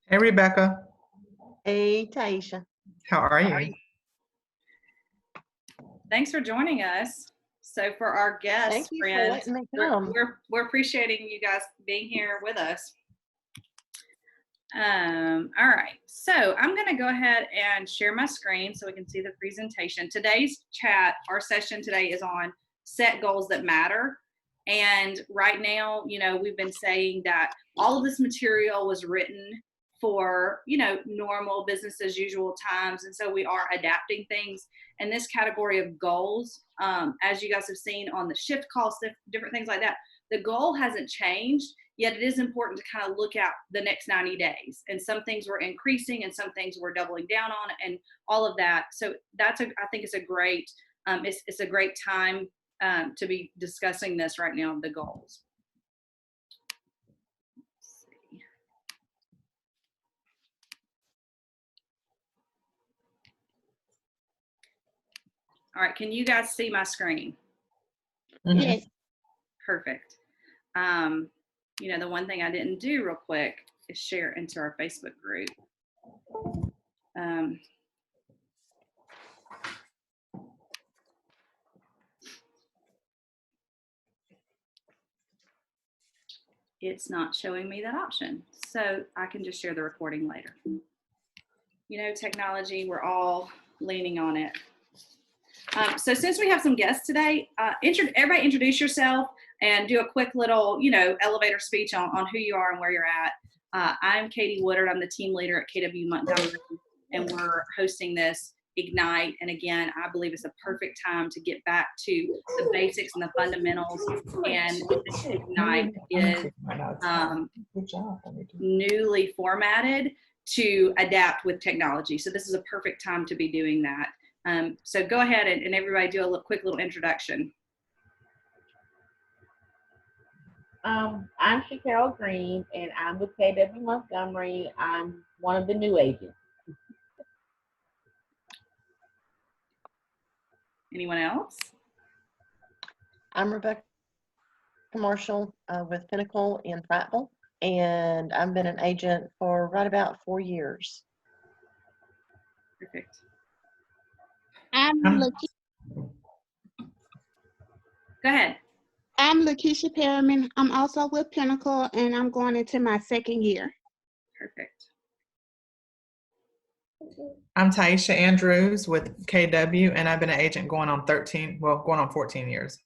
Hey, Rebecca. Hey, Taisha. How are you? Thanks for joining us. So for our guests, Thank you for friends, letting me come. we're appreciating you guys being here with us. All right, so I'm going to go ahead and share my screen so we can see the presentation. Today's chat, our session today is on set goals that matter. And right now, we've been saying that all of this material was written for, normal business as usual times. And so we are adapting things. And this category of goals, as you guys have seen on the shift calls, different things like that, the goal hasn't changed. Yet it is important to kind of look at the next 90 days. And some things we're increasing and some things we're doubling down on and all of that. So I think it's a great, it's a great time to be discussing this right now, the goals. Let's see. All right, can you guys see my screen? Yes. Perfect. The one thing I didn't do real quick is share into our Facebook group. It's not showing me that option, so I can just share the recording later. Technology, we're all leaning on it. So since we have some guests today, everybody introduce yourself and do a quick little, elevator speech on who you are and where you're at. I'm Katie Woodard. I'm the team leader at KW Montgomery, and we're hosting this Ignite. And again, I believe it's a perfect time to get back to the basics and the fundamentals. And this Ignite is newly formatted to adapt with technology. So this is a perfect time to be doing that. So go ahead and everybody do a quick little introduction. I'm Shaquille Green, and I'm with KW Montgomery. I'm one of the new agents. Anyone else? I'm Rebecca Marshall with Pinnacle in Prattville, and I've been an agent for right about 4 years. Perfect. I'm Go ahead. I'm Lakeisha Perriman. I'm also with Pinnacle, and I'm going into my 2nd year. Perfect. I'm Taisha Andrews with KW, and I've been an agent going on 14 years.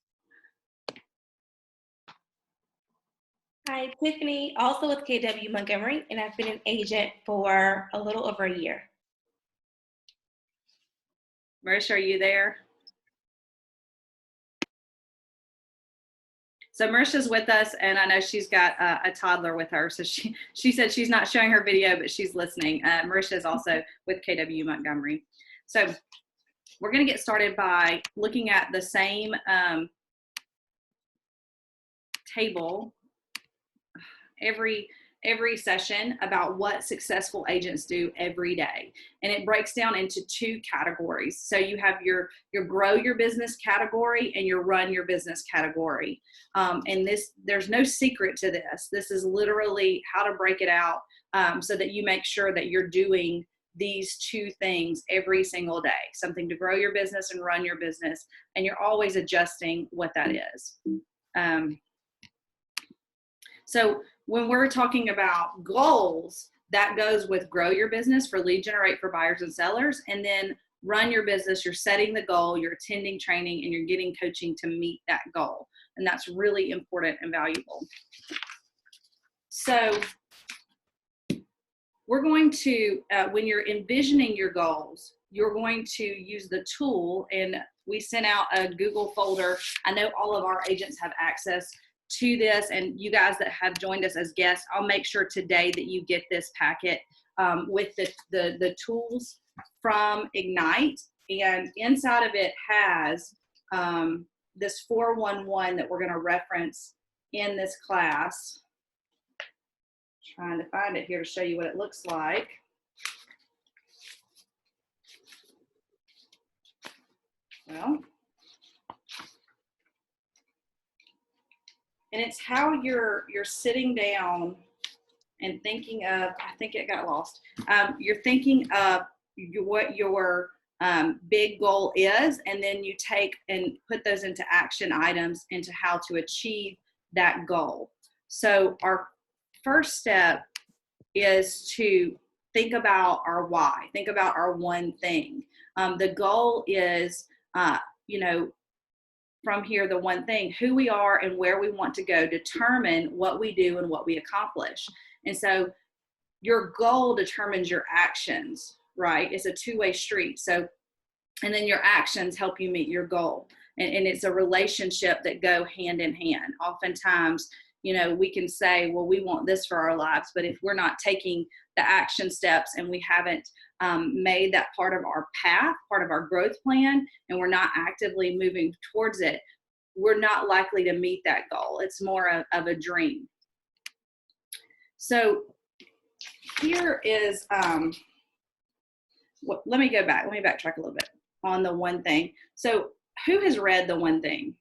Hi, Tiffany, also with KW Montgomery, and I've been an agent for a little over a year. Marisha, are you there? So Marisha's with us, and I know she's got a toddler with her. So she said she's not showing her video, but she's listening. Marisha is also with KW Montgomery. So we're going to get started by looking at the same table every session about what successful agents do every day. And it breaks down into 2 categories. So you have your grow your business category and your run your business category. And there's no secret to this. This is literally how to break it out so that you make sure that you're doing these 2 things every single day, something to grow your business and run your business. And you're always adjusting what that is. So when we're talking about goals, that goes with grow your business for lead generate for buyers and sellers, and then run your business. You're setting the goal, you're attending training, and you're getting coaching to meet that goal. And that's really important and valuable. So we're going to, when you're envisioning your goals, you're going to use the tool, and we sent out a Google folder. I know all of our agents have access to this, and you guys that have joined us as guests, I'll make sure today that you get this packet with the tools from Ignite, and inside of it has this 411 that we're going to reference in this class. Trying to find it here to show you what it looks like. Well, and it's how you're sitting down and thinking of, I think it got lost. You're thinking of what your big goal is, and then you take and put those into action items into how to achieve that goal. So our first step is to think about our why, think about our one thing. The goal is, from here, the one thing, who we are and where we want to go, determine what we do and what we accomplish. And so your goal determines your actions, right? It's a two-way street. So, and then your actions help you meet your goal. And it's a relationship that go hand in hand. Oftentimes, we can say, well, we want this for our lives, but if we're not taking the action steps and we haven't made that part of our path, part of our growth plan, and we're not actively moving towards it, we're not likely to meet that goal. It's more of a dream. So here is, let me go back. Let me backtrack a little bit on the one thing. So who has read The One Thing?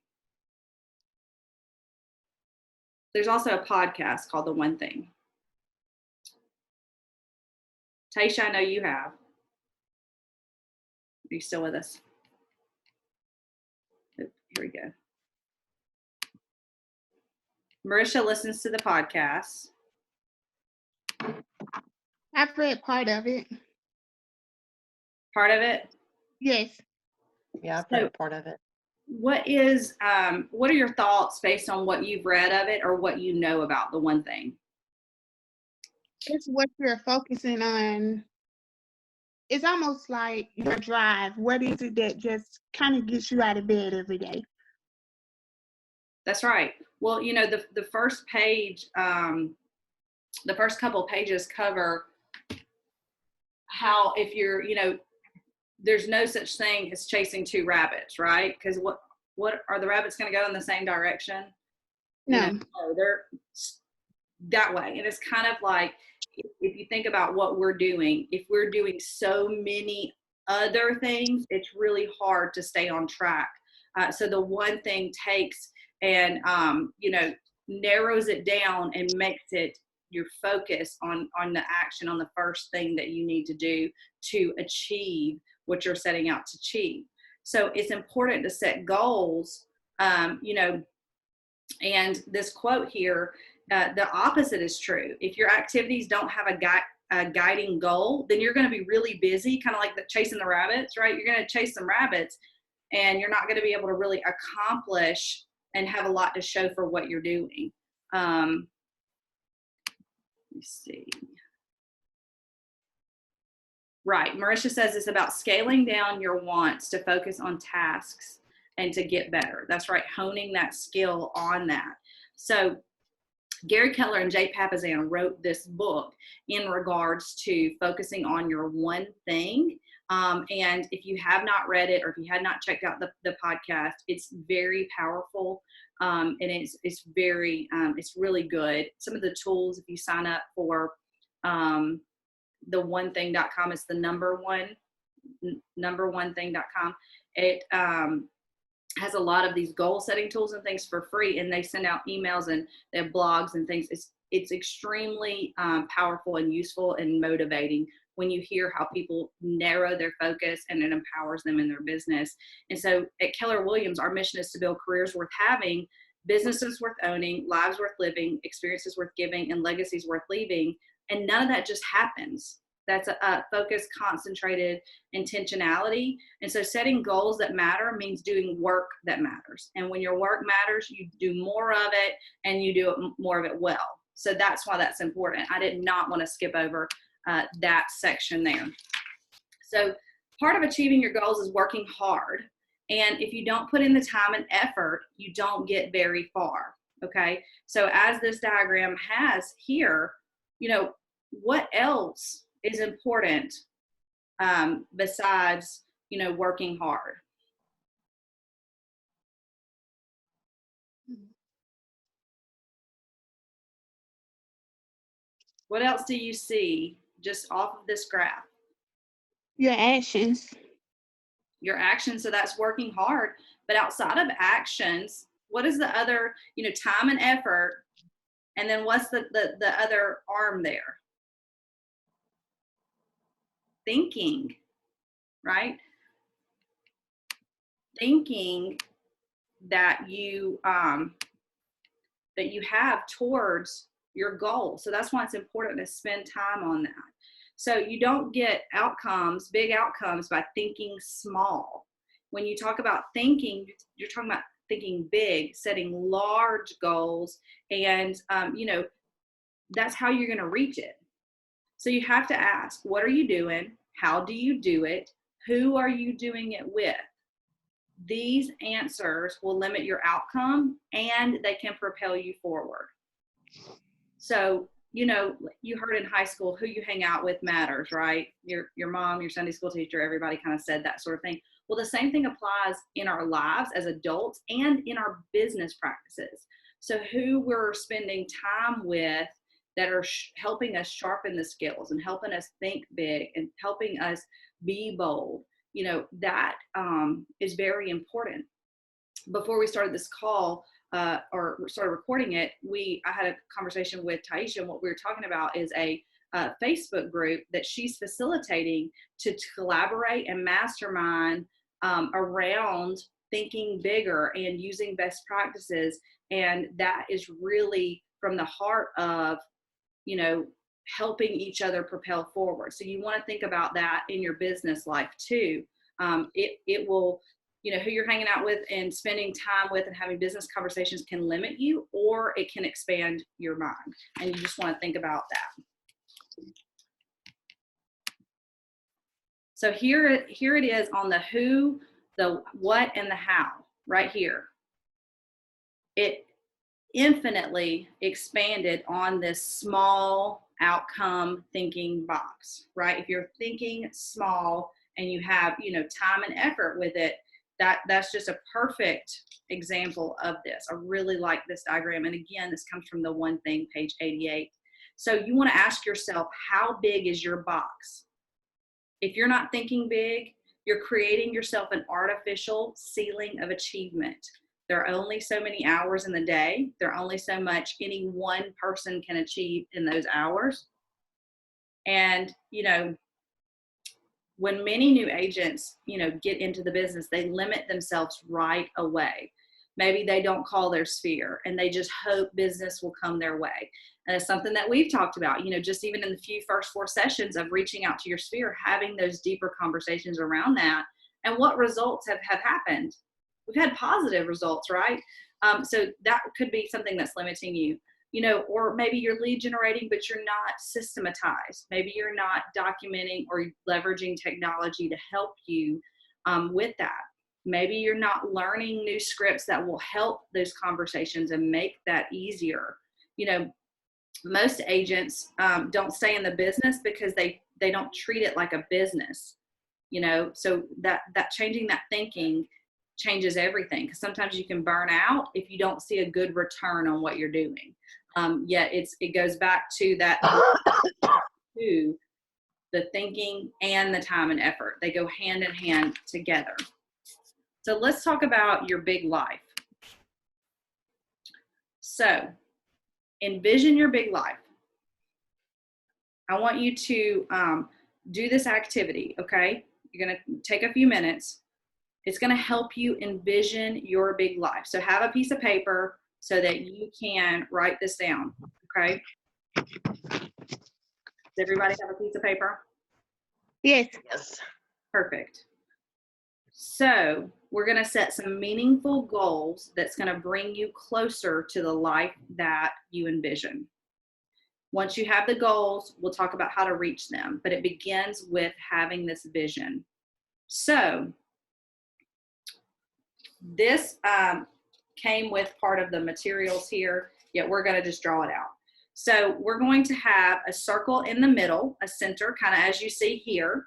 There's also a podcast called The One Thing. Taisha, I know you have. Are you still with us? Here we go. Marisha listens to the podcast. I've read part of it. Part of it? Yes. Yeah, I've read part of it. What are your thoughts based on what you've read of it or what you know about The One Thing? It's what you're focusing on. It's almost like your drive. What is it that just kind of gets you out of bed every day? That's right. Well, the first page, the first couple of pages cover how if you're, there's no such thing as chasing two rabbits, right? Because what are the rabbits going to go in the same direction? No. No, they're that way. And it's kind of like, if you think about what we're doing, if we're doing so many other things, it's really hard to stay on track. So the one thing takes and, narrows it down and makes it your focus on the action, on the first thing that you need to do to achieve what you're setting out to achieve. So it's important to set goals, and this quote here, the opposite is true. If your activities don't have a guiding goal, then you're going to be really busy, kind of like chasing the rabbits, right? You're going to chase some rabbits and you're not going to be able to really accomplish and have a lot to show for what you're doing. Let me see. Right. Marisha says it's about scaling down your wants to focus on tasks and to get better. That's right. Honing that skill on that. So Gary Keller and Jay Papasan wrote this book in regards to focusing on your one thing. And if you have not read it or if you had not checked out the podcast, it's very powerful. And it's really good. Some of the tools, if you sign up for the1thing.com, it's the number1thing.com. It has a lot of these goal setting tools and things for free, and they send out emails and they have blogs and things. It's extremely powerful and useful and motivating when you hear how people narrow their focus and it empowers them in their business. And so at Keller Williams, our mission is to build careers worth having, businesses worth owning, lives worth living, experiences worth giving, and legacies worth leaving. And none of that just happens. That's a focused, concentrated intentionality. And so setting goals that matter means doing work that matters. And when your work matters, you do more of it and you do more of it well. So that's why that's important. I did not want to skip over that section there. So part of achieving your goals is working hard. And if you don't put in the time and effort, you don't get very far. Okay. So as this diagram has here, what else is important besides, working hard? What else do you see just off of this graph? Your actions. Your actions, so that's working hard. But outside of actions, what is the other, time and effort And then what's the other arm there? Thinking, right? Thinking that you have towards your goal. So that's why it's important to spend time on that. So you don't get outcomes, big outcomes, by thinking small. When you talk about thinking, you're talking about thinking big, setting large goals, and that's how you're going to reach it. So you have to ask, what are you doing? How do you do it? Who are you doing it with? These answers will limit your outcome, and they can propel you forward. So, you heard in high school, who you hang out with matters, right? Your mom, your Sunday school teacher, everybody kind of said that sort of thing. Well, the same thing applies in our lives as adults and in our business practices. So who we're spending time with that are helping us sharpen the skills and helping us think big and helping us be bold, that is very important. Before we started this call, or started recording it, I had a conversation with Taisha, and what we were talking about is a Facebook group that she's facilitating to collaborate and mastermind around thinking bigger and using best practices. And that is really from the heart of, helping each other propel forward. So you want to think about that in your business life too. It will, who you're hanging out with and spending time with and having business conversations can limit you, or it can expand your mind. And you just want to think about that. So here it is on the who, the what, and the how right here. It infinitely expanded on this small outcome thinking box, right? If you're thinking small and you have, time and effort with it, that's just a perfect example of this. I really like this diagram. And again, this comes from the One Thing, page 88. So you want to ask yourself, how big is your box? If you're not thinking big, you're creating yourself an artificial ceiling of achievement. There are only so many hours in the day. There are only so much any one person can achieve in those hours. And, when many new agents, get into the business, they limit themselves right away. Maybe they don't call their sphere and they just hope business will come their way. And it's something that we've talked about, just even in the first 4 sessions of reaching out to your sphere, having those deeper conversations around that. And what results have happened? We've had positive results, right? So that could be something that's limiting you, or maybe you're lead generating, but you're not systematized. Maybe you're not documenting or leveraging technology to help you with that. Maybe you're not learning new scripts that will help those conversations and make that easier. Most agents don't stay in the business because they don't treat it like a business, so that changing that thinking changes everything, because sometimes you can burn out if you don't see a good return on what you're doing. Yet it goes back to that to the thinking and the time and effort. They go hand in hand together. So let's talk about your big life. So envision your big life. I want you to do this activity, okay? You're going to take a few minutes. It's going to help you envision your big life. So have a piece of paper so that you can write this down, okay? Does everybody have a piece of paper? Yes. Yes. Perfect. So we're going to set some meaningful goals that's going to bring you closer to the life that you envision. Once you have the goals, we'll talk about how to reach them, but it begins with having this vision. So this came with part of the materials here, yet we're going to just draw it out. So we're going to have a circle in the middle, a center, kind of as you see here.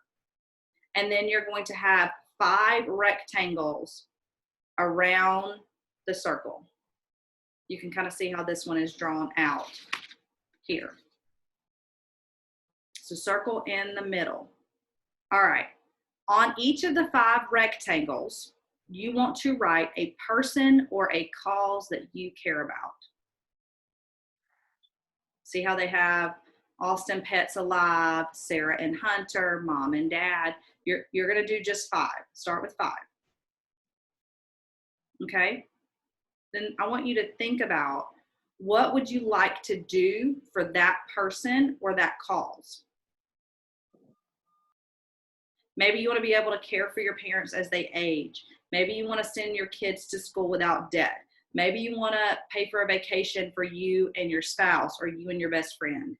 And then you're going to have 5 rectangles around the circle. You can kind of see how this one is drawn out here. So circle in the middle. All right. On each of the 5 rectangles, you want to write a person or a cause that you care about. See how they have Austin Pets Alive, Sarah and Hunter, Mom and Dad. You're going to do just 5. Start with 5. Okay? Then I want you to think about, what would you like to do for that person or that cause? Maybe you want to be able to care for your parents as they age. Maybe you want to send your kids to school without debt. Maybe you want to pay for a vacation for you and your spouse, or you and your best friend.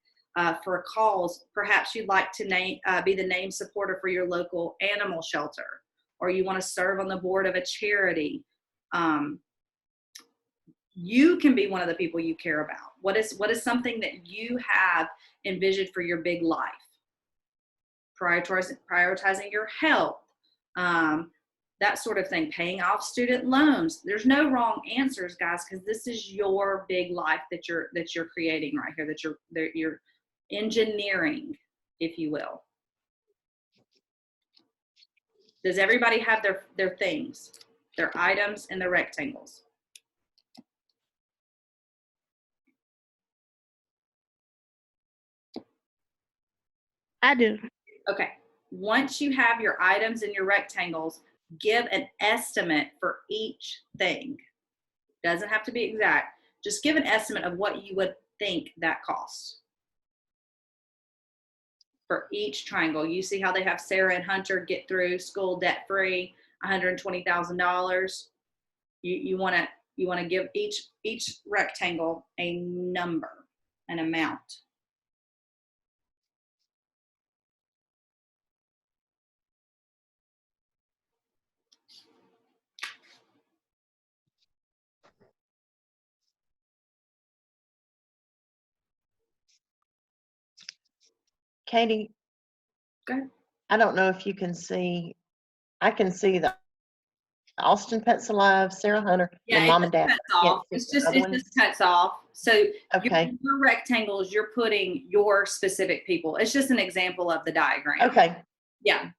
For a cause, perhaps you'd like to be the name supporter for your local animal shelter, or you want to serve on the board of a charity. You can be one of the people you care about. What is something that you have envisioned for your big life? Prioritizing your health, that sort of thing, paying off student loans. There's no wrong answers, guys, because this is your big life that you're creating right here, that you're engineering, if you will. Does everybody have their things, their items and their rectangles? I do. Okay. Once you have your items and your rectangles, give an estimate for each thing. Doesn't have to be exact. Just give an estimate of what you would think that costs. For each triangle, you see how they have Sarah and Hunter get through school debt free, $120,000. You want to give each rectangle a number, an amount. Katie, Go ahead. I don't know if you can see, I can see the Austin Pets Alive, Sarah Hunter, Yeah, and it Mom and just Dad. cuts off. It's just cuts off. So Okay, your rectangles, you're putting your specific people. It's just an example of the diagram. okay, Yeah,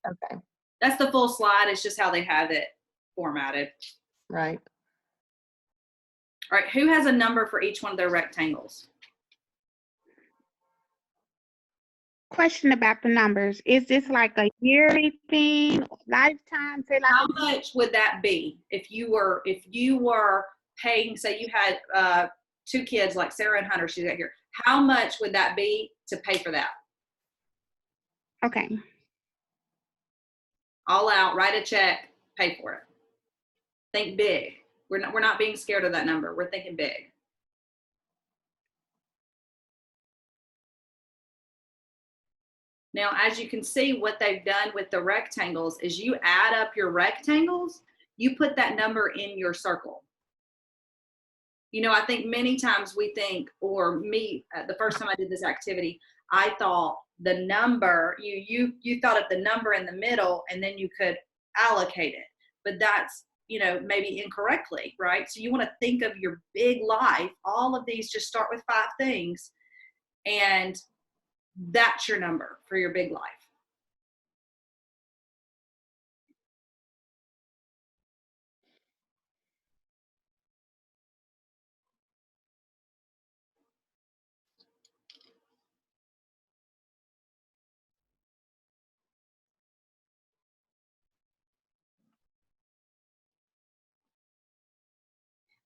okay, that's the full slide. It's just how they have it formatted. right. All right, who has a number for each one of their rectangles? Question about the numbers. Is this like a yearly thing, lifetime? Say like How much would that be if you were paying, say you had 2 kids like Sarah and Hunter, she's got here. How much would that be to pay for that? okay. All out, write a check, pay for it. Think big. We're not being scared of that number. We're thinking big. Now, as you can see, what they've done with the rectangles is you add up your rectangles, you put that number in your circle. You know, I think many times we think, or me, the first time I did this activity, I thought the number, you thought of the number in the middle and then you could allocate it. But that's, you know, maybe incorrectly, right? So you want to think of your big life. All of these just start with 5 things, and that's your number for your big life.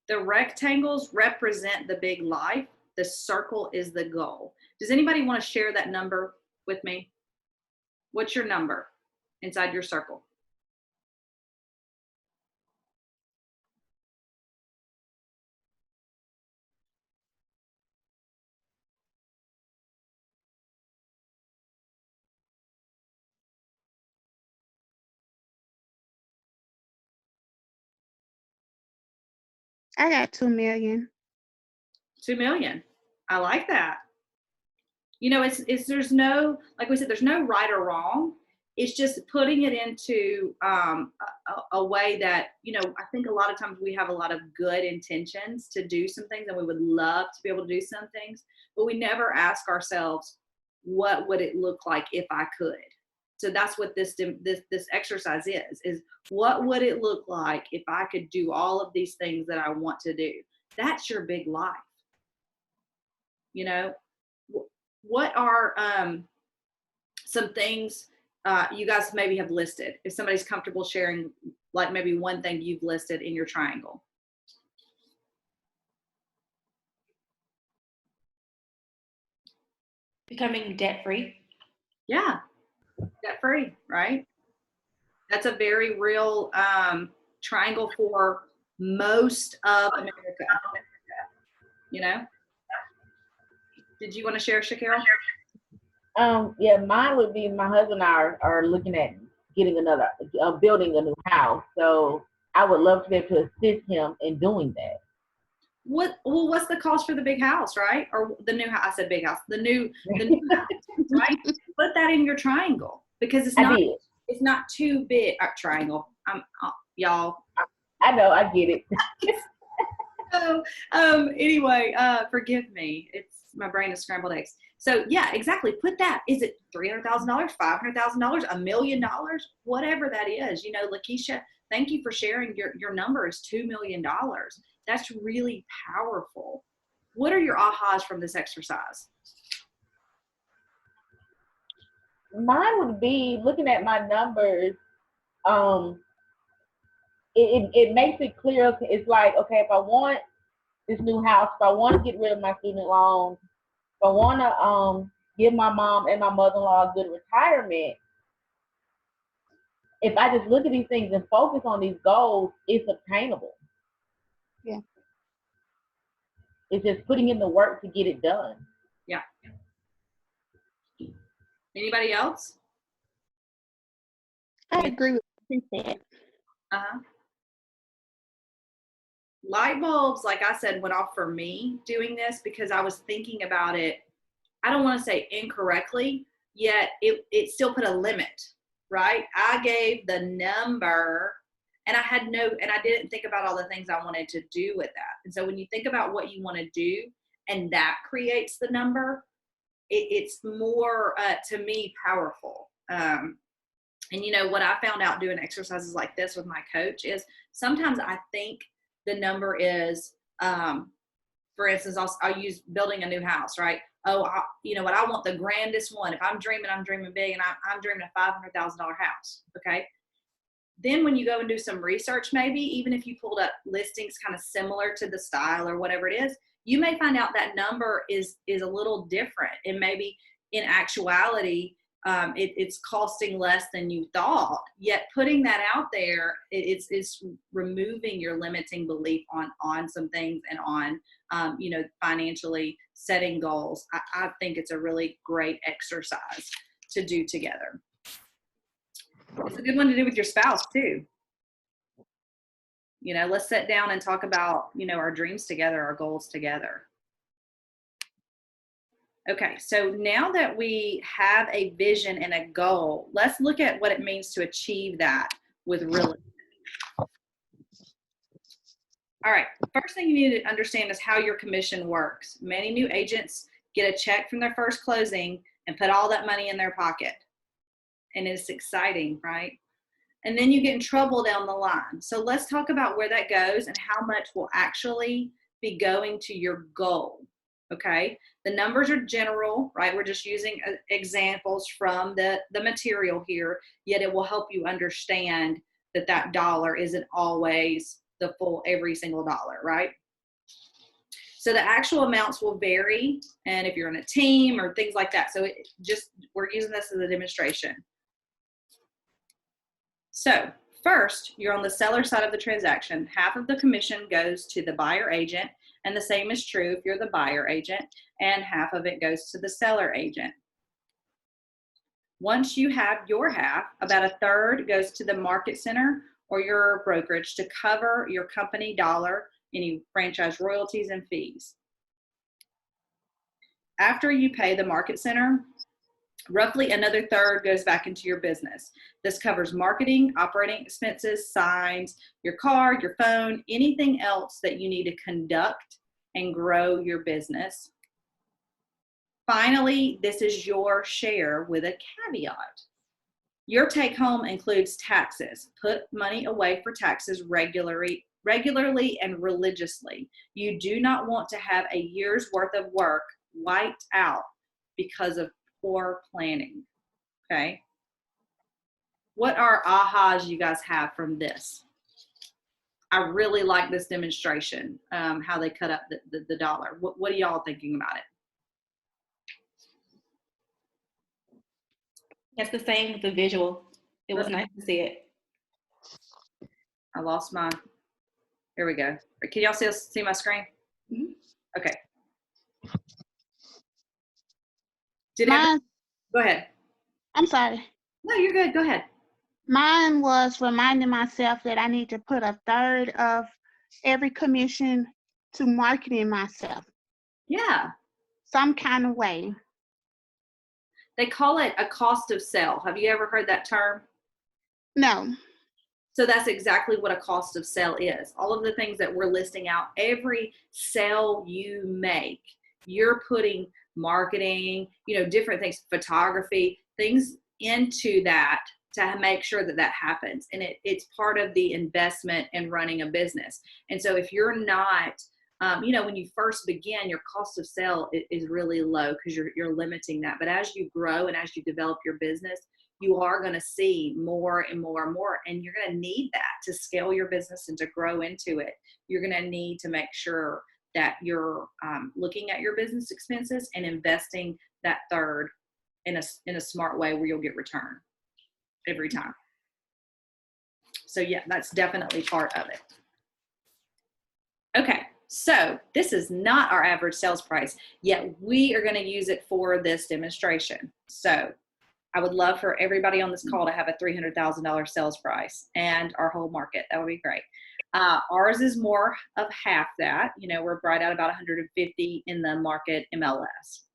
The rectangles represent the big life. The circle is the goal. Does anybody want to share that number with me? What's your number inside your circle? I got 2 million. 2 million. I like that. You know, it's there's no, like we said, there's no right or wrong. It's just putting it into a way that, you know, I think a lot of times we have a lot of good intentions to do some things, and we would love to be able to do some things, but we never ask ourselves, what would it look like if I could? So that's what this exercise is what would it look like if I could do all of these things that I want to do? That's your big life. You know, what are some things you guys maybe have listed? If somebody's comfortable sharing, like maybe one thing you've listed in your triangle. Becoming debt free. Yeah, debt free, right? That's a very real triangle for most of America. You know, did you want to share, Shakira? Yeah, mine would be my husband and I are looking at getting building a new house. So I would love to be able to assist him in doing that. What's the cost for the big house, right? Or the new house? I said big house. The new house, right? Put that in your triangle because it's not too big. Triangle. Y'all. I know, I get it. So anyway, forgive me. It's my brain is scrambled eggs. So yeah, exactly. Put that. Is it $300,000, $500,000, $1 million, whatever that is? You know, Lakeisha, thank you for sharing. Your number is $2 million. That's really powerful. What are your ahas from this exercise? Mine would be looking at my numbers. It makes it clear. It's like, okay, if I want this new house, if I want to get rid of my student loans, if I want to give my mom and my mother-in-law a good retirement, if I just look at these things and focus on these goals, it's obtainable. Yeah. It's just putting in the work to get it done. Yeah. Anybody else? I agree with what you said. Uh-huh. Light bulbs, like I said, went off for me doing this because I was thinking about it. I don't want to say incorrectly, yet it still put a limit, right? I gave the number and I didn't think about all the things I wanted to do with that. And so when you think about what you want to do and that creates the number, it's more, to me, powerful. And you know, what I found out doing exercises like this with my coach is sometimes I think the number is, for instance, I'll use building a new house, right? Oh, you know what? I want the grandest one. If I'm dreaming big, and I'm dreaming a $500,000 house. Okay. Then when you go and do some research, maybe even if you pulled up listings kind of similar to the style or whatever it is, you may find out that number is a little different. And maybe in actuality, it's costing less than you thought. Yet putting that out there, it's removing your limiting belief on some things and on you know, financially setting goals. I think it's a really great exercise to do together. It's a good one to do with your spouse too. You know, let's sit down and talk about, you know, our dreams together, our goals together. Okay, so now that we have a vision and a goal, let's look at what it means to achieve that with real estate. All right, first thing you need to understand is how your commission works. Many new agents get a check from their first closing and put all that money in their pocket. And it's exciting, right? And then you get in trouble down the line. So let's talk about where that goes and how much will actually be going to your goal. Okay, the numbers are general, right? We're just using examples from the material here, yet it will help you understand that dollar isn't always the full every single dollar, right? So the actual amounts will vary, and if you're in a team or things like that. So we're using this as a demonstration. So first, you're on the seller side of the transaction. Half of the commission goes to the buyer agent, and the same is true if you're the buyer agent, and half of it goes to the seller agent. Once you have your half, about a third goes to the market center or your brokerage to cover your company dollar, any franchise royalties and fees. After you pay the market center, roughly another third goes back into your business. This covers marketing, operating expenses, signs, your card, your phone, anything else that you need to conduct and grow your business. Finally, this is your share with a caveat. Your take home includes taxes. Put money away for taxes regularly and religiously. You do not want to have a year's worth of work wiped out because of poor planning. Okay. What are ahas you guys have from this? I really like this demonstration, how they cut up the dollar. What are y'all thinking about it? That's the same with the visual. It was nice to see it. I lost my, here we go. Can y'all see my screen? Mhm. Okay. Mine, Go ahead. I'm sorry. No, you're good. Go ahead. Mine was reminding myself that I need to put a third of every commission to marketing myself Yeah. some kind of way. They call it a cost of sale. Have you ever heard that term? No. So that's exactly what a cost of sale is. All of the things that we're listing out, every sale you make, you're putting marketing, different things, photography, things into that to make sure that that happens. And it's part of the investment in running a business. And so if you're not, when you first begin, your cost of sale is really low because you're limiting that. But as you grow and as you develop your business, you are going to see more and more and more, and you're going to need that to scale your business and to grow into it. You're going to need to make sure that you're looking at your business expenses and investing that third in a smart way where you'll get return every time. So yeah, that's definitely part of it. Okay, so this is not our average sales price, yet we are going to use it for this demonstration. So I would love for everybody on this call to have a $300,000 sales price and our whole market. That would be great. Ours is more of half that. We're right at about 150 in the market MLS.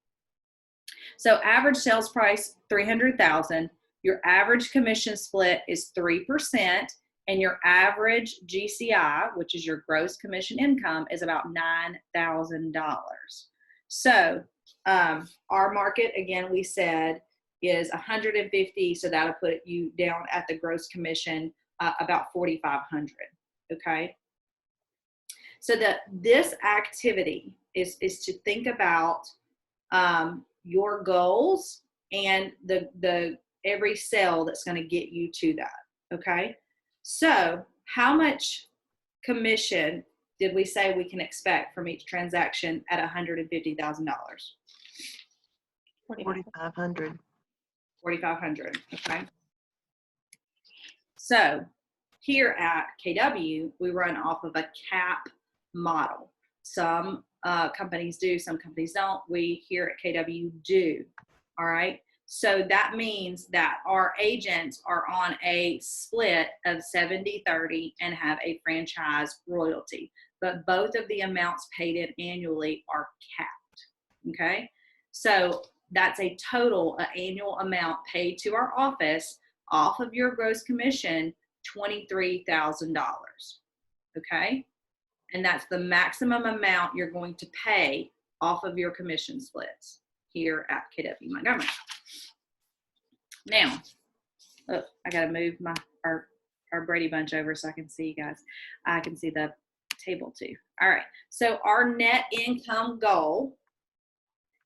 So average sales price, 300,000. Your average commission split is 3%, and your average GCI, which is your gross commission income, is about $9,000. So our market, again, we said, is 150, so that'll put you down at the gross commission about 4,500. Okay, so this activity is to think about your goals and the every sale that's going to get you to that. Okay, so how much commission did we say we can expect from each transaction at $150,000? 4,500. 4,500. Okay. So here at KW, we run off of a cap model. Some companies do, some companies don't. We here at KW do. All right. So that means that our agents are on a split of 70-30 and have a franchise royalty, but both of the amounts paid in annually are capped. Okay. So that's a total annual amount paid to our office off of your gross commission, $23,000. Okay. And that's the maximum amount you're going to pay off of your commission splits here at KW Montgomery. Now, I got to move our Brady Bunch over so I can see you guys. I can see the table too. All right. So our net income goal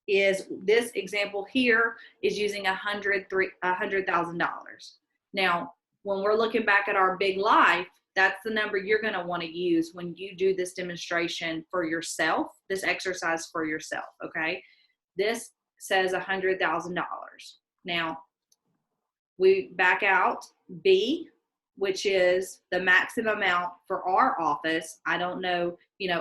is, this example here is using $100,000. Now, when we're looking back at our big life, that's the number you're going to want to use when you do this demonstration for yourself, this exercise for yourself. Okay. This says $100,000. Now, we back out B, which is the maximum amount for our office. I don't know,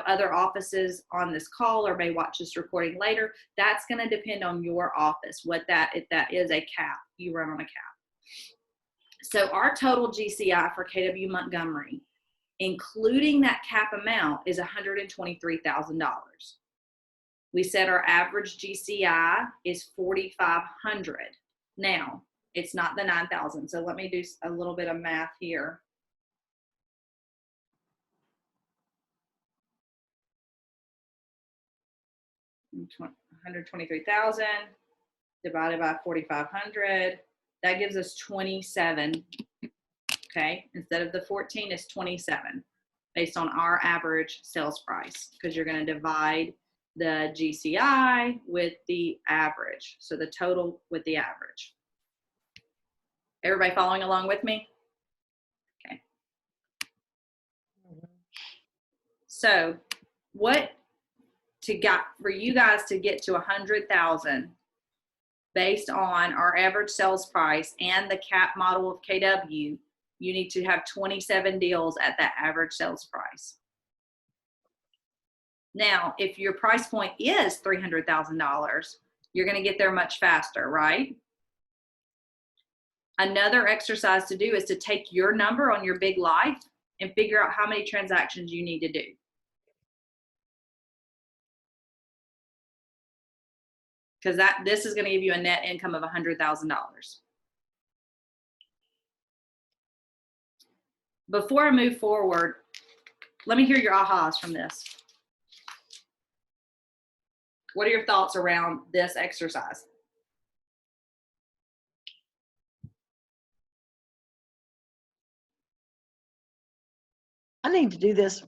other offices on this call or may watch this recording later. That's going to depend on your office, if that is a cap, you run on a cap. So our total GCI for KW Montgomery, including that cap amount, is $123,000. We said our average GCI is 4,500. Now, it's not the 9,000. So let me do a little bit of math here. $123,000 divided by 4,500. That gives us 27. Okay, instead of the 14, it's 27 based on our average sales price, because you're going to divide the GCI with the average. So the total with the average. Everybody following along with me? Okay. So what for you guys to get to 100,000 based on our average sales price and the cap model of KW, you need to have 27 deals at that average sales price. Now, if your price point is $300,000, you're going to get there much faster, right? Another exercise to do is to take your number on your big life and figure out how many transactions you need to do. Because this is going to give you a net income of $100,000. Before I move forward, let me hear your ahas from this. What are your thoughts around this exercise? I need to do this.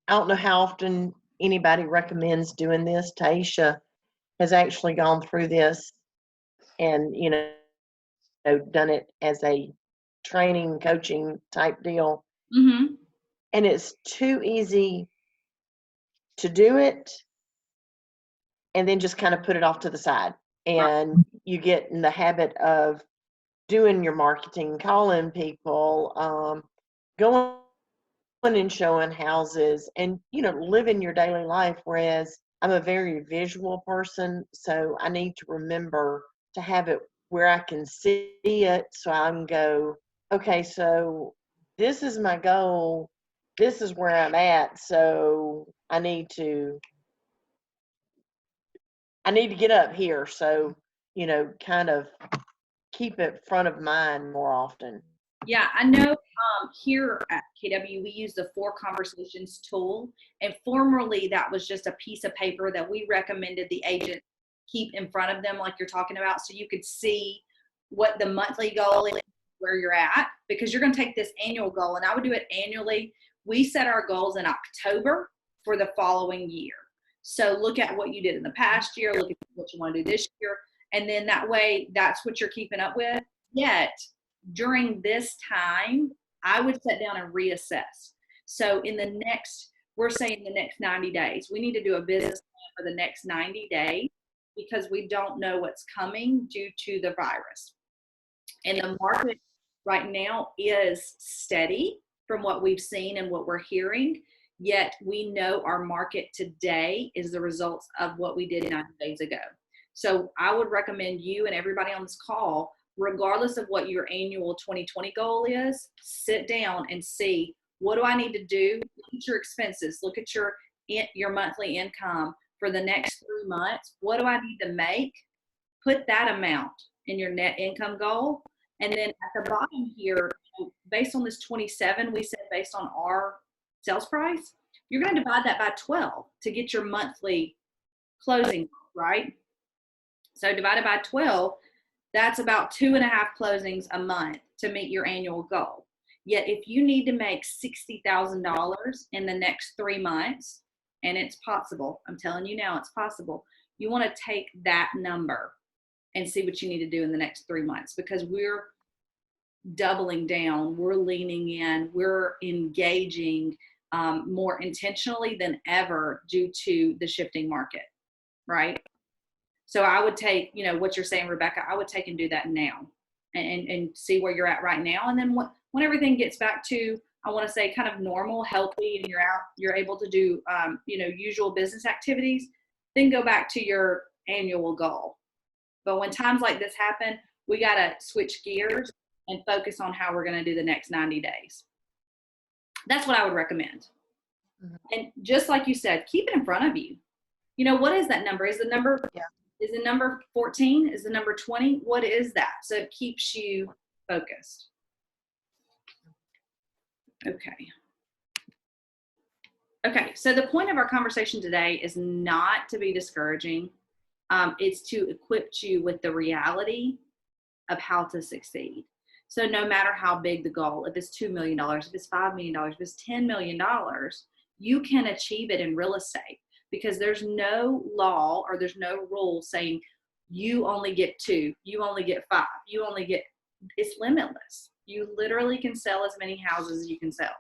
I don't know how often anybody recommends doing this. Taisha has actually gone through this and, done it as a training, coaching type deal. Mm-hmm. And it's too easy to do it and then just kind of put it off to the side. And you get in the habit of doing your marketing, calling people, going and showing houses and, living your daily life. Whereas I'm a very visual person, so I need to remember to have it where I can see it so I can go, okay, so this is my goal. This is where I'm at. So I need to get up here. So, kind of keep it front of mind more often. Yeah, I know here at KW, we use the 4 Conversations tool. And formerly, that was just a piece of paper that we recommended the agent keep in front of them, like you're talking about, so you could see what the monthly goal is, where you're at, because you're going to take this annual goal. And I would do it annually. We set our goals in October for the following year. So look at what you did in the past year, look at what you want to do this year. And then that way, that's what you're keeping up with. Yet, during this time, I would sit down and reassess. So we're saying the next 90 days, we need to do a business plan for the next 90 days because we don't know what's coming due to the virus. And the market right now is steady from what we've seen and what we're hearing. Yet we know our market today is the results of what we did 90 days ago. So I would recommend you and everybody on this call, regardless of what your annual 2020 goal is, sit down and see, what do I need to do? Look at your expenses. Look at your monthly income for the next 3 months. What do I need to make? Put that amount in your net income goal. And then at the bottom here, based on this 27, we said based on our sales price, you're going to divide that by 12 to get your monthly closing, right? So divided by 12, that's about 2.5 closings a month to meet your annual goal. Yet if you need to make $60,000 in the next 3 months, and it's possible, I'm telling you now, it's possible, you want to take that number and see what you need to do in the next 3 months, because we're doubling down, we're leaning in, we're engaging more intentionally than ever due to the shifting market, right? So I would take, what you're saying, Rebecca, I would take and do that now and see where you're at right now. And then when everything gets back to, I want to say, kind of normal, healthy, and you're able to do, usual business activities, then go back to your annual goal. But when times like this happen, we got to switch gears and focus on how we're going to do the next 90 days. That's what I would recommend. Mm-hmm. And just like you said, keep it in front of you. What is that number? Is the number, is the number 14? Is the number 20? What is that? So it keeps you focused. Okay, so the point of our conversation today is not to be discouraging. It's to equip you with the reality of how to succeed. So no matter how big the goal, if it's $2 million, if it's $5 million, if it's $10 million, you can achieve it in real estate. because there's no law or there's no rule saying you only get 2, you only get 5, you only get, it's limitless. You literally can sell as many houses as you can sell.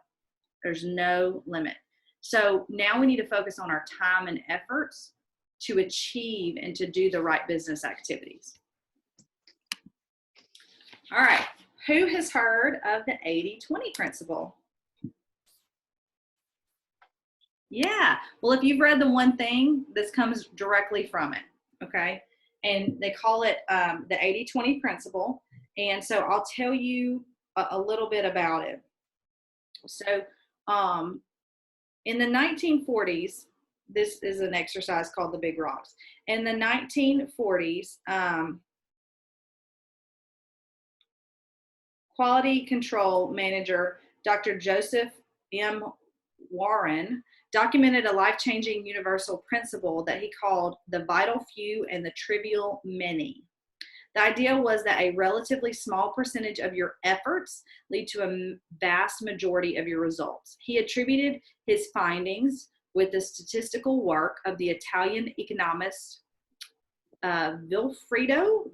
There's no limit. So now we need to focus on our time and efforts to achieve and to do the right business activities. All right, who has heard of the 80-20 principle? Yeah, well, if you've read the one thing, this comes directly from it, okay? And they call it the 80-20 principle. And so I'll tell you a little bit about it. So in the 1940s, this is an exercise called the Big Rocks. In the 1940s, quality control manager, Dr. Joseph M. Warren, documented a life-changing universal principle that he called the vital few and the trivial many. The idea was that a relatively small percentage of your efforts lead to a vast majority of your results. He attributed his findings with the statistical work of the Italian economist Vilfredo,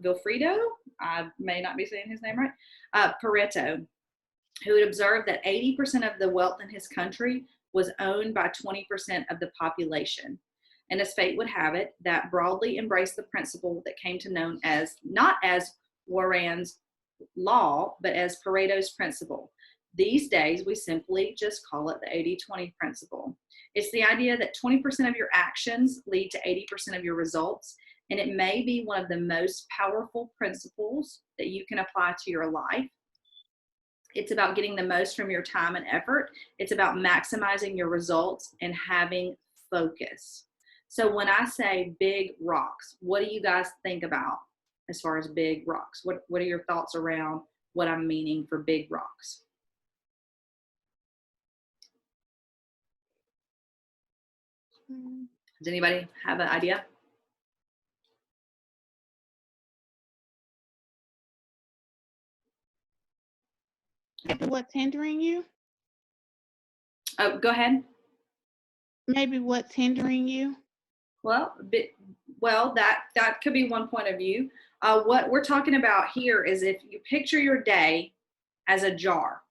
I may not be saying his name right, Pareto, who had observed that 80% of the wealth in his country was owned by 20% of the population. And as fate would have it, that broadly embraced the principle that came to known as, not as Warren's law, but as Pareto's principle. These days, we simply just call it the 80-20 principle. It's the idea that 20% of your actions lead to 80% of your results, and it may be one of the most powerful principles that you can apply to your life. It's about getting the most from your time and effort. It's about maximizing your results and having focus. So when I say big rocks, what do you guys think about as far as big rocks? What are your thoughts around what I'm meaning for big rocks? Does anybody have an idea? Maybe what's hindering you? Oh, go ahead. Maybe what's hindering you? Well, that could be one point of view. What we're talking about here is if you picture your day as a jar,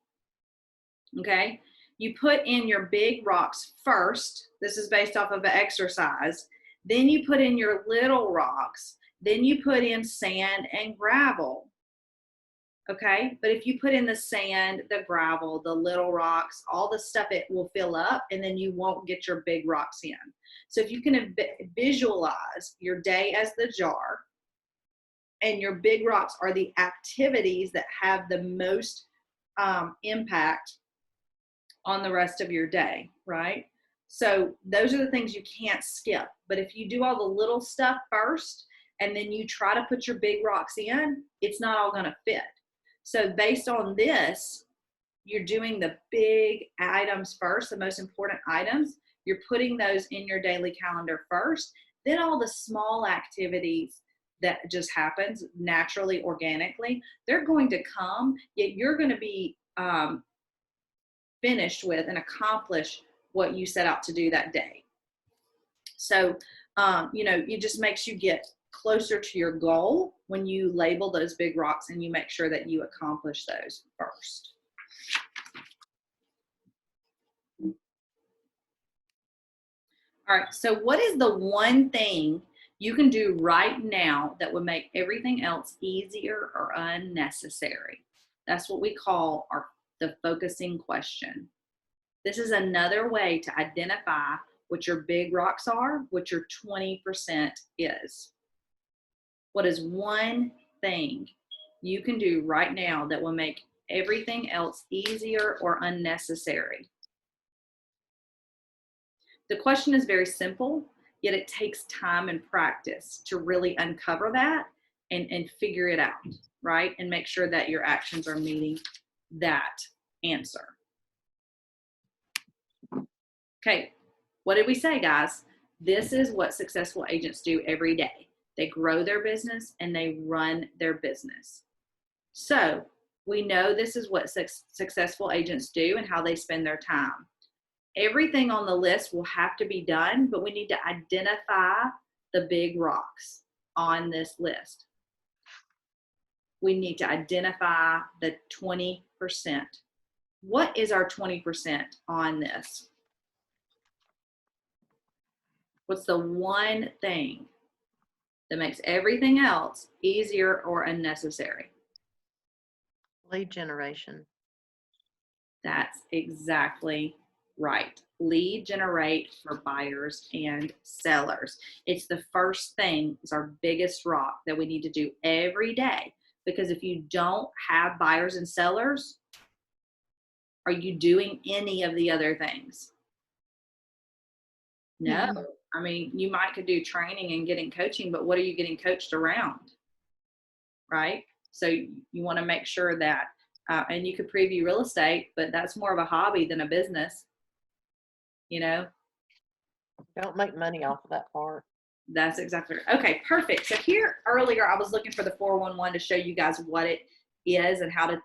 okay? You put in your big rocks first. This is based off of an exercise. Then you put in your little rocks. Then you put in sand and gravel. Okay, but if you put in the sand, the gravel, the little rocks, all the stuff, it will fill up and then you won't get your big rocks in. So if you can visualize your day as the jar and your big rocks are the activities that have the most impact on the rest of your day, right? So those are the things you can't skip. But if you do all the little stuff first and then you try to put your big rocks in, it's not all going to fit. So based on this, you're doing the big items first, the most important items. You're putting those in your daily calendar first. Then all the small activities that just happens naturally, organically, they're going to come, yet you're going to be finished with and accomplish what you set out to do that day. So, it just makes you get closer to your goal when you label those big rocks and you make sure that you accomplish those first. All right, so what is the one thing you can do right now that would make everything else easier or unnecessary? That's what we call the focusing question. This is another way to identify what your big rocks are, what your 20% is. What is one thing you can do right now that will make everything else easier or unnecessary? The question is very simple, yet it takes time and practice to really uncover that and figure it out, right? And make sure that your actions are meeting that answer. Okay, what did we say, guys? This is what successful agents do every day. They grow their business and they run their business. So we know this is what successful agents do and how they spend their time. everything on the list will have to be done, but we need to identify the big rocks on this list. We need to identify the 20%. What is our 20% on this? What's the one thing that makes everything else easier or unnecessary? Lead generation. That's exactly right. Lead generate for buyers and sellers. It's the first thing, it's our biggest rock that we need to do every day. Because if you don't have buyers and sellers, are you doing any of the other things? No. I mean, you might could do training and getting coaching, but what are you getting coached around? Right? So you want to make sure that, and you could preview real estate, but that's more of a hobby than a business. You know, Don't make money off of that part. that's exactly right. Okay, perfect. So here earlier, I was looking for the 411 to show you guys what it is and how to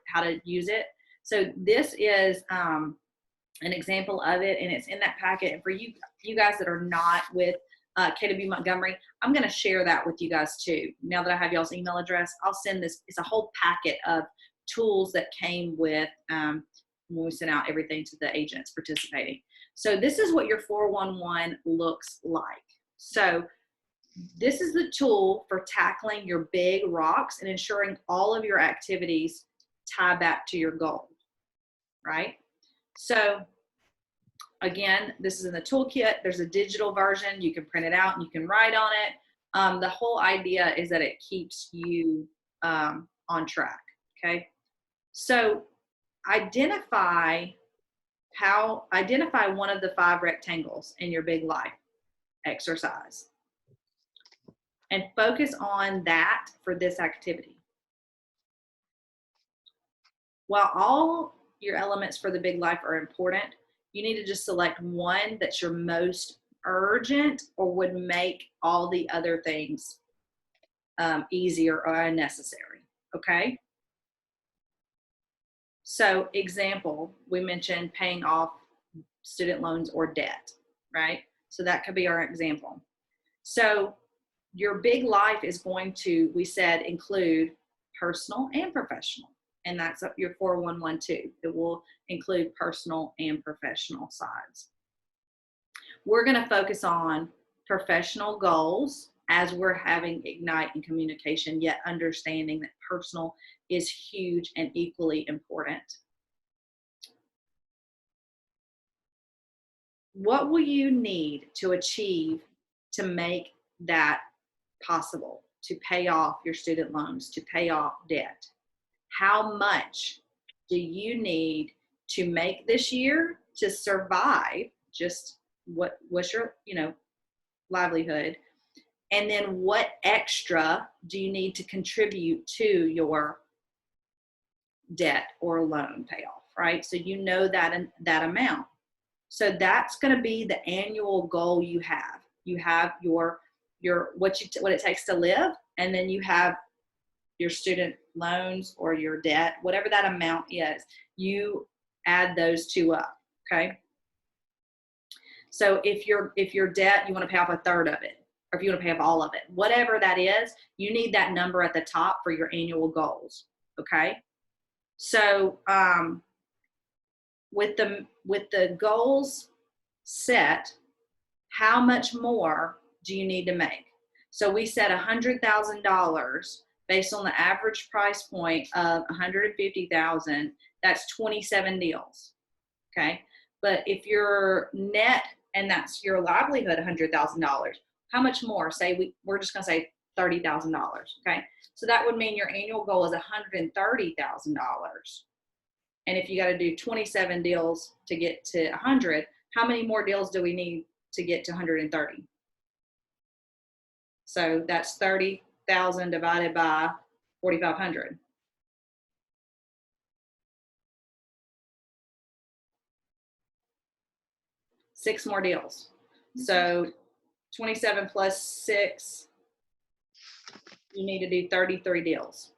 use it. So this is an example of it, and it's in that packet. And for you guys that are not with KW Montgomery, I'm going to share that with you guys too. Now that I have y'all's email address, I'll send this. It's a whole packet of tools that came with when we sent out everything to the agents participating. So this is what your 411 looks like. So this is the tool for tackling your big rocks and ensuring all of your activities tie back to your goal, right? So again, this is in the toolkit. There's a digital version. You can print it out and you can write on it. The whole idea is that it keeps you on track, okay? So identify one of the 5 rectangles in your big life exercise and focus on that for this activity. While all your elements for the big life are important, you need to just select one that's your most urgent or would make all the other things easier or unnecessary, okay? So example, we mentioned paying off student loans or debt, right? So that could be our example. So your big life is going to, we said, include personal and professional. And that's up your 411 too. It will include personal and professional sides. We're going to focus on professional goals as we're having Ignite and communication, yet understanding that personal is huge and equally important. What will you need to achieve to make that possible, to pay off your student loans, to pay off debt? How much do you need to make this year to survive? Just what's your, livelihood? And then what extra do you need to contribute to your debt or loan payoff, right? So you know that amount. So that's going to be the annual goal you have. You have your what it takes to live, and then you have your student loans or your debt, whatever that amount is, you add those two up, okay? So if your debt, you want to pay off a third of it, or if you want to pay off all of it, whatever that is, you need that number at the top for your annual goals, okay? So with the goals set, how much more do you need to make? So we set $100,000 based on the average price point of $150,000. That's 27 deals, okay? But if your net, and that's your livelihood, $100,000, how much more? Say we're just gonna say $30,000, okay? So that would mean your annual goal is $130,000. And if you got to do 27 deals to get to 100, how many more deals do we need to get to 130? So that's 30,000 divided by 4,500. Six more deals. So 27 plus 6, you need to do 33 deals.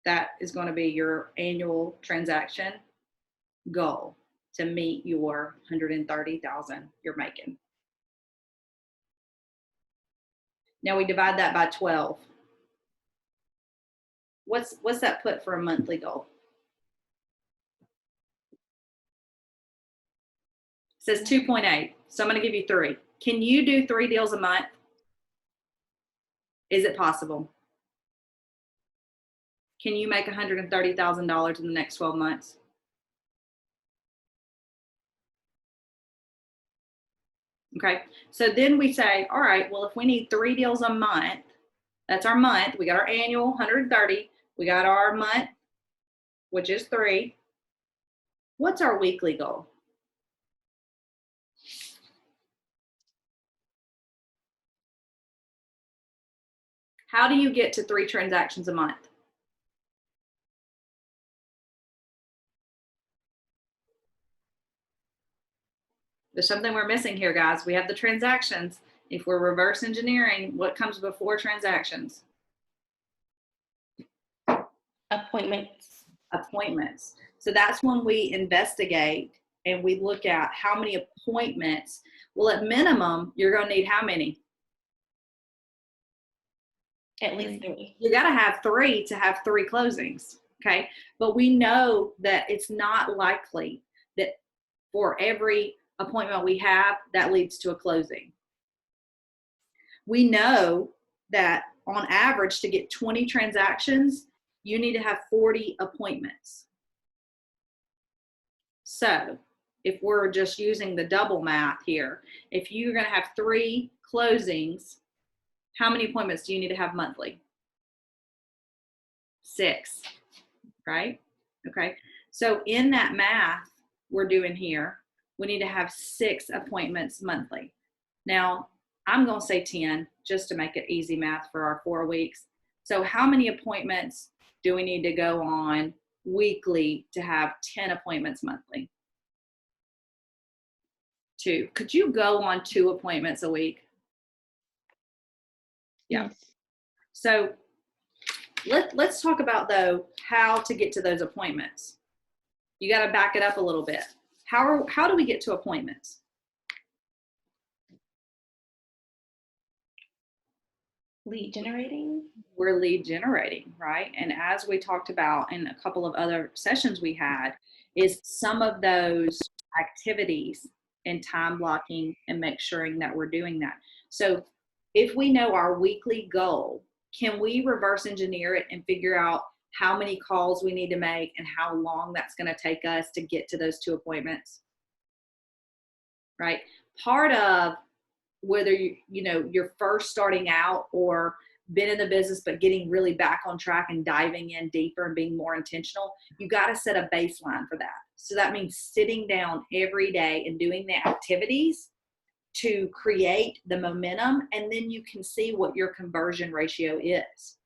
That is going to be your annual transaction goal. to meet your 130,000 you're making. Now we divide that by 12. What's that put for a monthly goal? It says 2.8. So I'm going to give you 3. Can you do 3 deals a month? Is it possible? Can you make $130,000 in the next 12 months? Okay, so then we say, all right, well, if we need 3 deals a month, that's our month. We got our annual 130. We got our month, which is 3. What's our weekly goal? How do you get to 3 transactions a month? There's something we're missing here, guys. We have the transactions. If we're reverse engineering, what comes before transactions? Appointments. Appointments. So that's when we investigate and we look at how many appointments. Well, at minimum, you're going to need how many? At least 3. You got to have 3 to have 3 closings. Okay. But we know that it's not likely that for every appointment we have, that leads to a closing. We know that on average, to get 20 transactions, you need to have 40 appointments. So if we're just using the double math here, if you're going to have 3 closings, how many appointments do you need to have monthly? 6, right? Okay. So in that math we're doing here, we need to have 6 appointments monthly. Now, I'm going to say 10 just to make it easy math for our 4 weeks. So how many appointments do we need to go on weekly to have 10 appointments monthly? 2. Could you go on 2 appointments a week? Yeah. Yes. So let's talk about, though, how to get to those appointments. You got to back it up a little bit. How do we get to appointments? Lead generating. We're lead generating, right? And as we talked about in a couple of other sessions we had, is some of those activities and time blocking and make sure that we're doing that. So if we know our weekly goal, can we reverse engineer it and figure out how many calls we need to make and how long that's going to take us to get to those 2 appointments? Right? Part of whether you're first starting out or been in the business but getting really back on track and diving in deeper and being more intentional, you got to set a baseline for that. So that means sitting down every day and doing the activities to create the momentum, and then you can see what your conversion ratio is,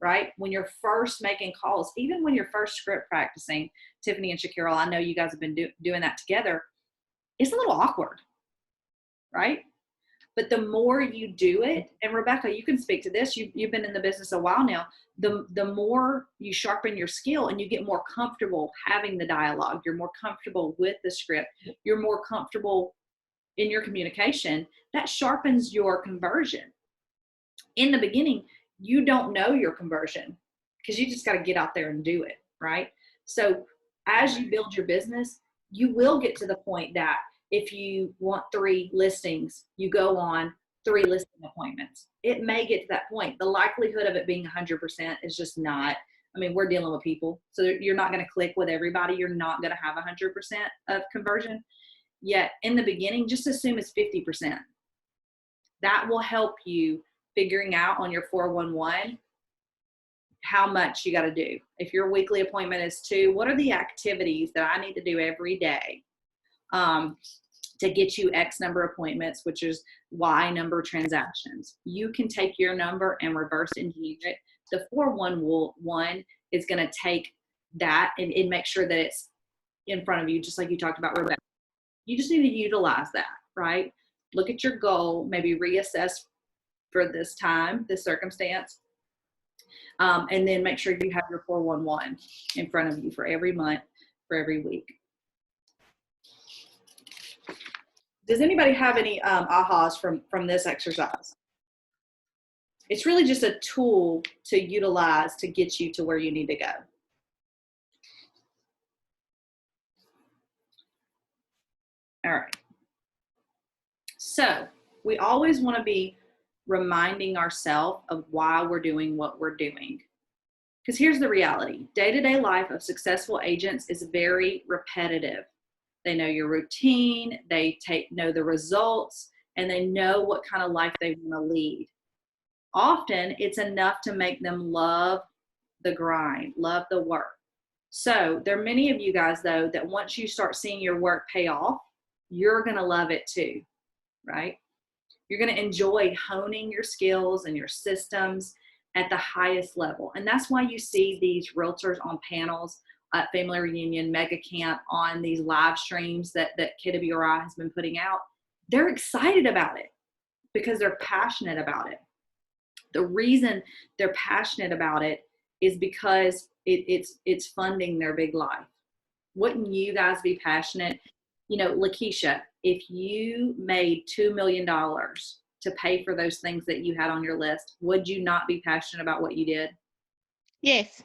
right? When you're first making calls, even when you're first script practicing, Tiffany and Shakira, I know you guys have been doing that together, it's a little awkward, right? But the more you do it, and Rebecca, you can speak to this, you've been in the business a while now, the more you sharpen your skill and you get more comfortable having the dialogue, you're more comfortable with the script, you're more comfortable in your communication, that sharpens your conversion. In the beginning, you don't know your conversion because you just got to get out there and do it, right? So as you build your business, you will get to the point that if you want 3 listings, you go on 3 listing appointments. It may get to that point. The likelihood of it being 100% is just not. I mean, we're dealing with people, so you're not going to click with everybody. You're not going to have 100% of conversion. Yet in the beginning, just assume it's 50%. That will help you figuring out on your 411 how much you got to do. If your weekly appointment is 2, what are the activities that I need to do every day to get you X number of appointments, which is Y number of transactions? You can take your number and reverse engineer it. The 411 is going to take that and make sure that it's in front of you, just like you talked about, Rebecca. You just need to utilize that, right? Look at your goal, maybe reassess for this time, this circumstance, and then make sure you have your 411 in front of you for every month, for every week. Does anybody have any ahas from this exercise? It's really just a tool to utilize to get you to where you need to go. All right. So we always want to be reminding ourselves of why we're doing what we're doing. Because here's the reality. Day-to-day life of successful agents is very repetitive. They know your routine, they know the results, and they know what kind of life they want to lead. Often it's enough to make them love the grind, love the work. So there are many of you guys, though, that once you start seeing your work pay off, you're going to love it too, right? You're going to enjoy honing your skills and your systems at the highest level. And that's why you see these realtors on panels at Family Reunion, Mega Camp, on these live streams that KWRI has been putting out. They're excited about it because they're passionate about it. The reason they're passionate about it is because it's funding their big life. Wouldn't you guys be passionate? You know, Lakeisha, if you made $2 million to pay for those things that you had on your list, would you not be passionate about what you did? Yes.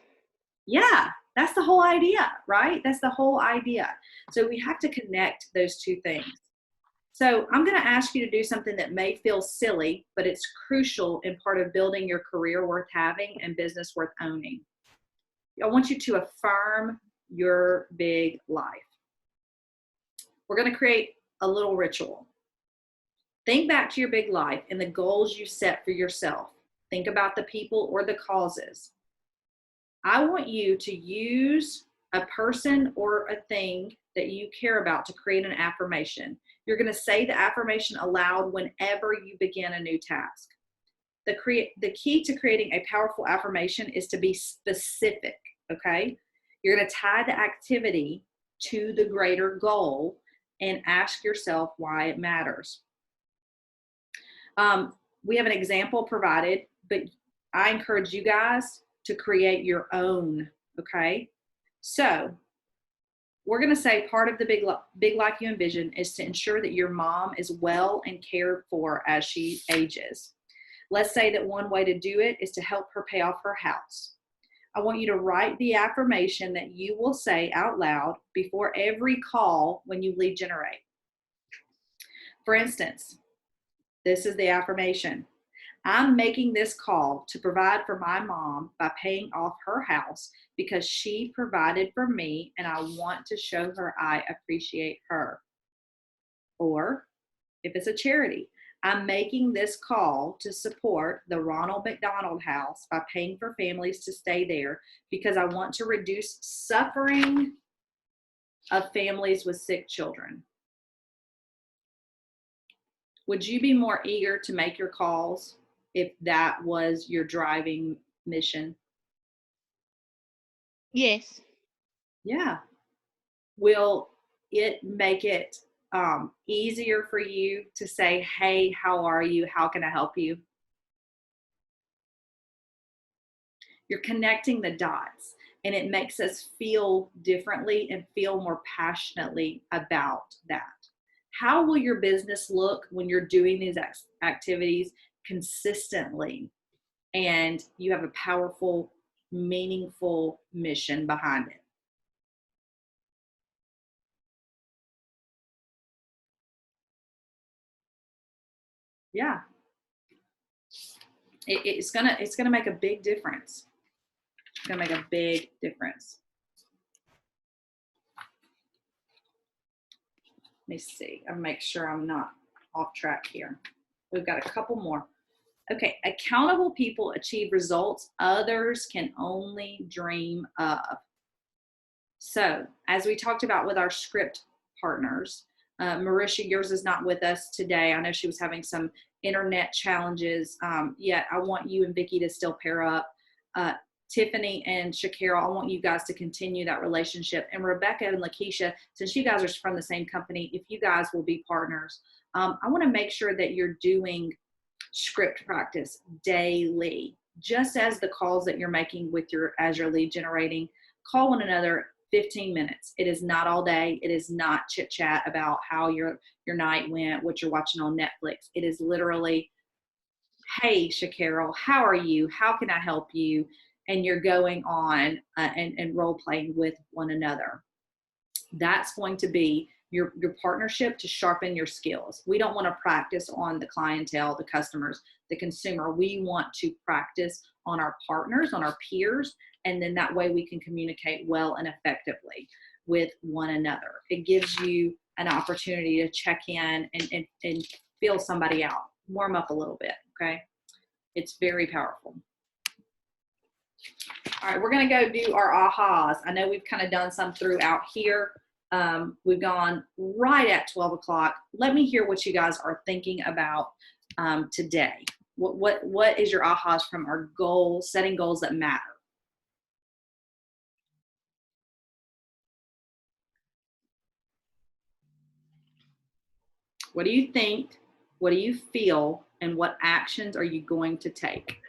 Yeah, that's the whole idea, right? That's the whole idea. So we have to connect those two things. So I'm going to ask you to do something that may feel silly, but it's crucial in part of building your career worth having and business worth owning. I want you to affirm your big life. We're going to create a little ritual. Think back to your big life and the goals you set for yourself. Think about the people or the causes. I want you to use a person or a thing that you care about to create an affirmation. You're going to say the affirmation aloud whenever you begin a new task. The key to creating a powerful affirmation is to be specific, okay? You're going to tie the activity to the greater goal and ask yourself why it matters. We have an example provided, but I encourage you guys to create your own, okay? So we're going to say part of the big life you envision is to ensure that your mom is well and cared for as she ages. Let's say that one way to do it is to help her pay off her house. I want you to write the affirmation that you will say out loud before every call when you lead generate. For instance, this is the affirmation. I'm making this call to provide for my mom by paying off her house because she provided for me and I want to show her I appreciate her. Or if it's a charity, I'm making this call to support the Ronald McDonald House by paying for families to stay there because I want to reduce suffering of families with sick children. Would you be more eager to make your calls if that was your driving mission? Yes. Yeah. Will it make it easier for you to say, hey, how are you? How can I help you? You're connecting the dots, and it makes us feel differently and feel more passionately about that. How will your business look when you're doing these activities consistently and you have a powerful, meaningful mission behind it? Yeah. It's gonna make a big difference. It's gonna make a big difference. Let me see. I'll make sure I'm not off track here. We've got a couple more. Okay, accountable people achieve results others can only dream of. So, as we talked about with our script partners, Marisha, yours is not with us today. I know she was having some internet challenges, yet I want you and Vicki to still pair up. Tiffany and Shakira, I want you guys to continue that relationship. And Rebecca and Lakeisha, since you guys are from the same company, if you guys will be partners, I want to make sure that you're doing script practice daily, just as the calls that you're making with as your lead generating. Call one another 15 minutes. It is not all day. It is not chit chat about how your night went, what you're watching on Netflix. It is literally, hey, Shacarol, how are you? How can I help you? And you're going on and role playing with one another. That's going to be your partnership to sharpen your skills. We don't want to practice on the clientele, the customers, the consumer. We want to practice on our partners, on our peers, and then that way we can communicate well and effectively with one another. It gives you an opportunity to check in and feel somebody out, warm up a little bit, okay? It's very powerful. All right, we're gonna go do our ahas. I know we've kind of done some throughout here. We've gone right at 12 o'clock. Let me hear what you guys are thinking about today. What is your ahas from our goals, setting goals that matter? What do you think? What do you feel? And what actions are you going to take?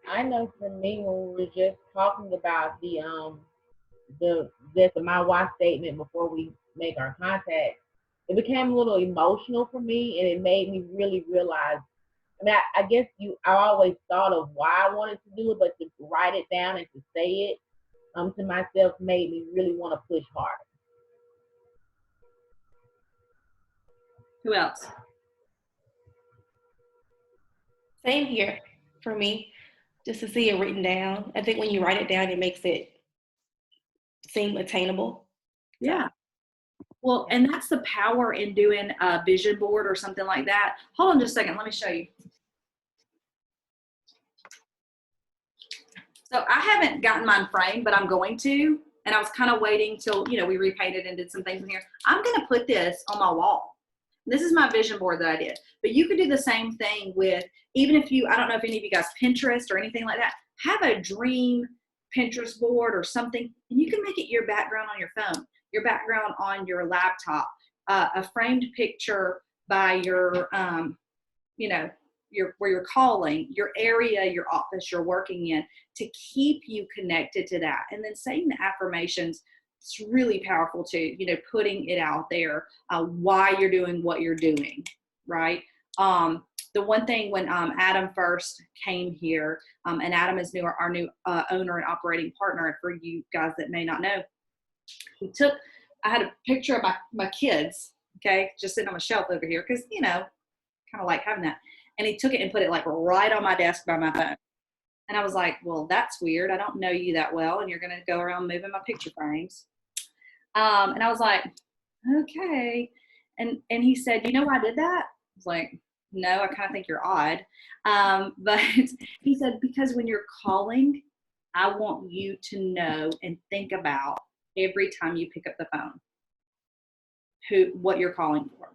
I know for me, when we were just talking about the my why statement before we make our contact, it became a little emotional for me, and it made me really realize. I mean, I guess I always thought of why I wanted to do it, but to write it down and to say it to myself made me really want to push harder. Who else? Same here for me, just to see it written down. I think when you write it down, it makes it seem attainable. Yeah. Well, and that's the power in doing a vision board or something like that. Hold on just a second. Let me show you. So I haven't gotten mine framed, but I'm going to. And I was kind of waiting till, we repainted and did some things in here. I'm going to put this on my wall. This is my vision board that I did. But you could do the same thing with, even if I don't know if any of you guys Pinterest or anything like that, have a dream Pinterest board or something, and you can make it your background on your phone, your background on your laptop, a framed picture by your, where you're calling, your area, your office you're working in, to keep you connected to that. And then saying the affirmations, it's really powerful too, putting it out there, why you're doing what you're doing, right? The one thing when Adam first came here, and Adam is our new owner and operating partner, for you guys that may not know, I had a picture of my kids, okay, just sitting on a shelf over here, because, kind of like having that. And he took it and put it like right on my desk by my phone. And I was like, well, that's weird. I don't know you that well, and you're going to go around moving my picture frames. And I was like, okay. And he said, you know why I did that? I was like, no, I kind of think you're odd. But he said, because when you're calling, I want you to know and think about every time you pick up the phone, what you're calling for.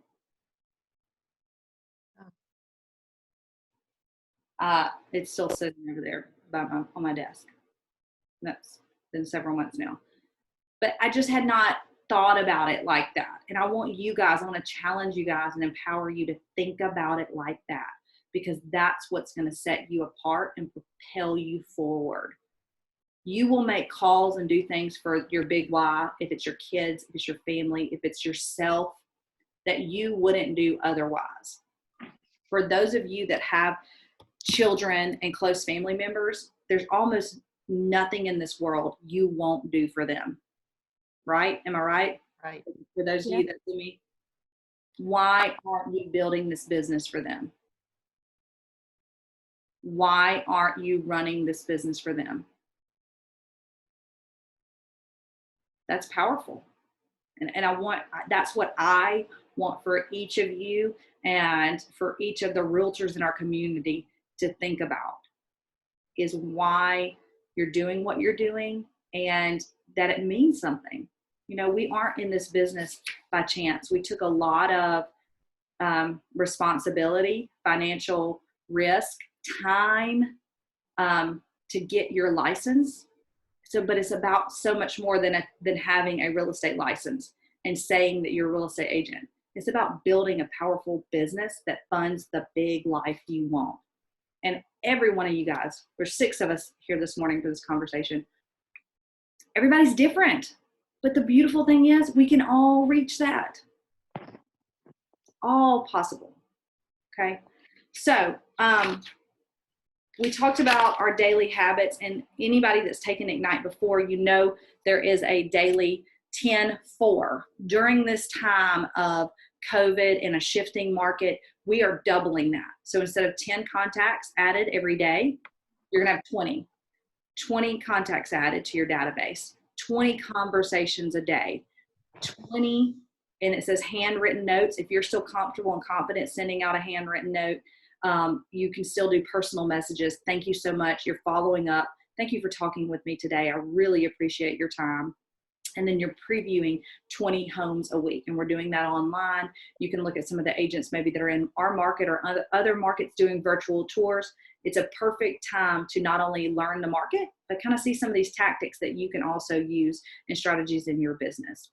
It's still sitting over there on my desk. That's been several months now. But I just had not thought about it like that. And I want to challenge you guys and empower you to think about it like that, because that's what's going to set you apart and propel you forward. You will make calls and do things for your big why, if it's your kids, if it's your family, if it's yourself, that you wouldn't do otherwise. For those of you that have children and close family members, there's almost nothing in this world you won't do for them. Right? Am I right? Right. For those of you that see me, why aren't you building this business for them? Why aren't you running this business for them? That's powerful. And that's what I want for each of you and for each of the realtors in our community to think about, is why you're doing what you're doing and that it means something. We aren't in this business by chance. We took a lot of responsibility, financial risk, time to get your license. But it's about so much more than having a real estate license and saying that you're a real estate agent. It's about building a powerful business that funds the big life you want. and every one of you guys, there's 6 of us here this morning for this conversation. Everybody's different, but the beautiful thing is we can all reach that. All possible. Okay. So, we talked about our daily habits, and anybody that's taken Ignite before, you know, there is a daily 10-4. During this time of COVID and a shifting market, we are doubling that. So instead of 10 contacts added every day, you're going to have 20 contacts added to your database, 20 conversations a day, 20, and it says handwritten notes. If you're still comfortable and confident sending out a handwritten note, you can still do personal messages. Thank you so much. You're following up. Thank you for talking with me today. I really appreciate your time. And then you're previewing 20 homes a week. And we're doing that online. You can look at some of the agents maybe that are in our market or other markets doing virtual tours. It's a perfect time to not only learn the market, but kind of see some of these tactics that you can also use and strategies in your business.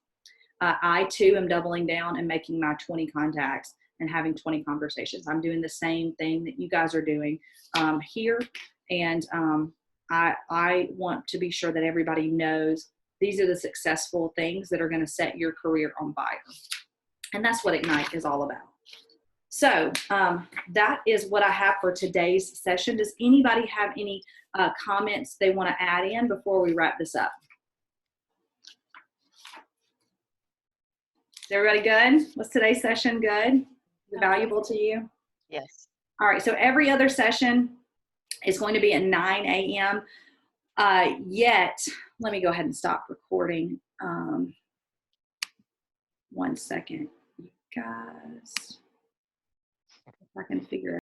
I too am doubling down and making my 20 contacts and having 20 conversations. I'm doing the same thing that you guys are doing here. And I want to be sure that everybody knows these are the successful things that are going to set your career on fire. And that's what Ignite is all about. So that is what I have for today's session. Does anybody have any comments they want to add in before we wrap this up? Is everybody good? Was today's session good? Valuable to you? Yes. All right, so every other session is going to be at 9 a.m. Yet, let me go ahead and stop recording. 1 second, you guys. If I can figure